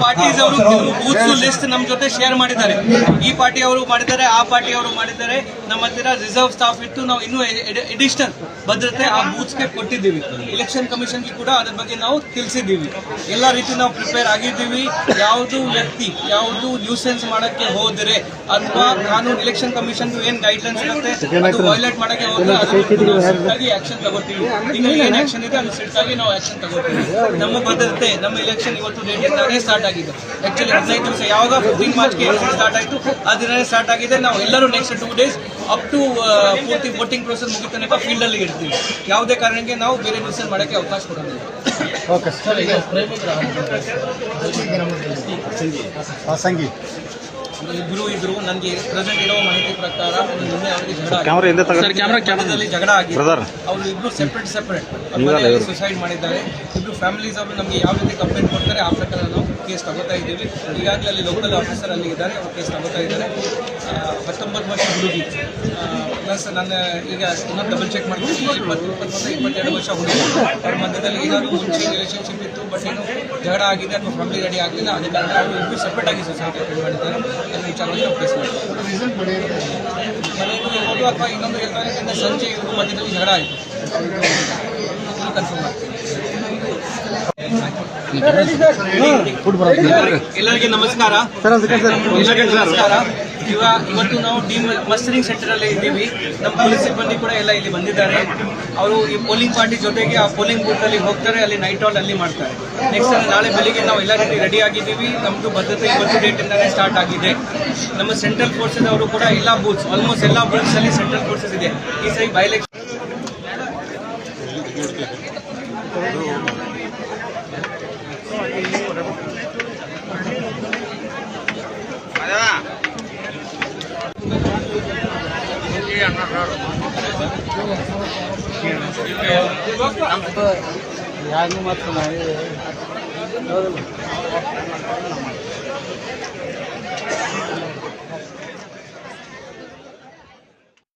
Parties ಅವರು booth list ನಮ್ಮ ಜೊತೆ ಶೇರ್ ಮಾಡಿದ್ದಾರೆ. ಈ ಪಾರ್ಟಿ ಅವರು ಮಾಡಿದ್ದಾರೆ, ಆ ಪಾರ್ಟಿ ಅವರು ಮಾಡಿದ್ದಾರೆ. ನಮ್ಮ ಹತ್ತಿರ ರಿಸರ್ವ್ ಸ್ಟಾಫ್ ಇತ್ತು. ನಾವು ಇನ್ನೂ ಎಡಿಷನಲ್ ಭದ್ರತೆ ಆ ಬೂತ್ಸ್ಗೆ ಕೊಟ್ಟಿದ್ದೀವಿ. ಇಲೆಕ್ಷನ್ ಕಮಿಷನ್ಗೆ ಕೂಡ ಅದ್ರ ಬಗ್ಗೆ ನಾವು ತಿಳಿಸಿದ್ದೀವಿ. ಎಲ್ಲ ರೀತಿ ನಾವು ಪ್ರಿಪೇರ್ ಆಗಿದ್ದೀವಿ. ಯಾವುದು ವ್ಯಕ್ತಿ ಯಾವುದು ನ್ಯೂಸೆನ್ಸ್ ಮಾಡಕ್ಕೆ ಹೋದರೆ ಅಥವಾ ಕಾನೂನು ಇಲೆಕ್ಷನ್ ಕಮಿಷನ್ ಏನ್ ಗೈಡ್ಲೈನ್ಸ್ ಇರುತ್ತೆ ಅದು ವೈಲೇಟ್ ಮಾಡಕ್ಕೆ ಹೋದ್ರೆ ಅದಕ್ಕೆ ಆಕ್ಷನ್ ತಗೋತೀವಿ. ಇನ್ನು ಏನ್ ಆಕ್ಷನ್ ಇದೆ ಅದು ಸ್ಟ್ರಿಕ್ಟ್ ಆಗಿ ನಾವು ಆಕ್ಷನ್ ತಗೋತೀವಿ. ನಮ್ಮ ಭದ್ರತೆ, ನಮ್ಮ ಇಲೆಕ್ಷನ್ ಇವತ್ತು ಡೇಟ್ ಇಂದಾನೇ ಸ್ಟಾರ್ಟ್ ಆಗಿದೆ. ಆಕ್ಚುಲಿ 15 ದಿವಸ ಯಾವಾಗ 15 ಮಾರ್ಚ್ಗೆ ಸ್ಟಾರ್ಟ್ ಆಯಿತು ಆ ದಿನನೇ ಸ್ಟಾರ್ಟ್ ಆಗಿದೆ. ನಾವು ಎಲ್ಲರೂ ನೆಕ್ಸ್ಟ್ 2 ಡೇಸ್ ಅಪ್ ಟು ಪೂರ್ತಿ ವೋಟಿಂಗ್ ಪ್ರೊಸೆಸ್ ಮುಗಿತಾನೆ ಫೀಲ್ಡ್ ಅಲ್ಲಿ ಇರ್ತೀವಿ. ಯಾವುದೇ ಕಾರಣಕ್ಕೆ ನಾವು ಬೇರೆ ನ್ಯೂಸೆನ್ಸ್ ಮಾಡಕ್ಕೆ ಅವಕಾಶ ಕೊಡೋದಿಲ್ಲ. Okay sir. ಈಗ ಸಂಗಿ ಇಬ್ರು ಇದ್ರು. ನನಗೆ ಪ್ರೆಸೆಂಟ್ ಇರೋ ಮಾಹಿತಿ ಪ್ರಕಾರ ನಿನ್ನೆ ಅವರಿಗೆ ಜಗಳ ಆಗಿದೆ. ಅವರು ಇಬ್ರು ಸೆಪರೇಟ್ ಸುಸೈಡ್ ಮಾಡಿದ್ದಾರೆ. ಇಬ್ರು ಫ್ಯಾಮಿಲೀಸ್ ಅವರು ನಮಗೆ ಯಾವ ರೀತಿ ಕಂಪ್ಲೇಂಟ್ ಕೊಡ್ತಾರೆ ಆ ಪ್ರಕಾರ ನಾವು ಕೇಸ್ ತಗೋತಾ ಇದ್ದೀವಿ. ಈಗಾಗಲೇ ಅಲ್ಲಿ ಲೋಕಲ್ ಆಫೀಸರ್ ಅಲ್ಲಿ ಇದ್ದಾರೆ, ಅವರು ಕೇಸ್ ತಗೋತಾ ಇದ್ದಾರೆ. 19 ವರ್ಷ ಹುಡುಗಿ ಪ್ಲಸ್ ನನ್ನ ಈಗ ಇನ್ನೊಂದು ಡಬಲ್ ಚೆಕ್ ಮಾಡ್ತೀನಿ 22 ವರ್ಷ ಹುಡುಗಿ. ಅವ್ರ ಮಧ್ಯದಲ್ಲಿ ಏನಾದರೂ ಮುಂಚೆ ರಿಲೇಷನ್ಶಿಪ್ ಇತ್ತು, ಬಟ್ ಏನು ಜಗಳ ಆಗಿದೆ ಅಥವಾ ಫ್ಯಾಮಿಲಿ ರೆಡಿ ಆಗಲಿಲ್ಲ. ಅದೇ ಕಾರಣ ಅವರು ಇಬ್ಬರು ಸೆಪರೇಟ್ ಆಗಿ ಸೊಸೈಟಿ ಅಟೆಂಡ್ ಮಾಡಿದ್ದಾರೆ. ಅದನ್ನು ವಿಚಾರವಾಗಿ ನಾವು ಕೇಸ್ ಮಾಡ್ತೀವಿ. ಮನೆಯದು ಇರ್ಬೋದು ಅಥವಾ ಇನ್ನೊಂದು ಹೇಳ್ತಾರೆ ಸಂಜೆ ಇವರು ಮಧ್ಯದಲ್ಲಿ ಜಗಳ ಆಯಿತು, ಕನ್ಫರ್ಮ್ ಮಾಡ್ತೀವಿ. ಎಲ್ಲರಿಗೆ ನಮಸ್ಕಾರ. ಇವತ್ತು ನಾವು ಮಸ್ಟರಿಂಗ್ ಸೆಂಟರ್ ಅಲ್ಲಿ ಇದ್ದೀವಿ. ನಮ್ಮ ಪೊಲೀಸ್ ಸಿಬ್ಬಂದಿ ಕೂಡ ಎಲ್ಲ ಇಲ್ಲಿ ಬಂದಿದ್ದಾರೆ. ಅವರು ಈ ಪೋಲಿಂಗ್ ಪಾರ್ಟಿ ಜೊತೆಗೆ ಆ ಪೋಲಿಂಗ್ ಬೂತ್ ಅಲ್ಲಿ ಹೋಗ್ತಾರೆ, ಅಲ್ಲಿ ನೈಟ್ ಹಾಲ್ ಅಲ್ಲಿ ಮಾಡ್ತಾರೆ. ನೆಕ್ಸ್ಟ್ ನಾಳೆ ಬೆಳಿಗ್ಗೆ ನಾವು ಎಲ್ಲ ರೀತಿ ರೆಡಿ ಆಗಿದ್ದೀವಿ. ನಮ್ದು ಭದ್ರತೆ ಇವತ್ತು ಡೇಟ್ ಇಂದಾನೆ ಸ್ಟಾರ್ಟ್ ಆಗಿದೆ. ನಮ್ಮ ಸೆಂಟ್ರಲ್ ಫೋರ್ಸಸ್ ಅವರು ಕೂಡ ಎಲ್ಲ ಬೂತ್ಸ್ ಆಲ್ಮೋಸ್ಟ್ ಎಲ್ಲ ಬೂತ್ಸ್ ಅಲ್ಲಿ ಸೆಂಟ್ರಲ್ ಫೋರ್ಸಸ್ ಇದೆ. ಈ ಸರಿ ಬೈ ಎಲೆಕ್ಷನ್ ಯಾರು ಮಾತ್ರ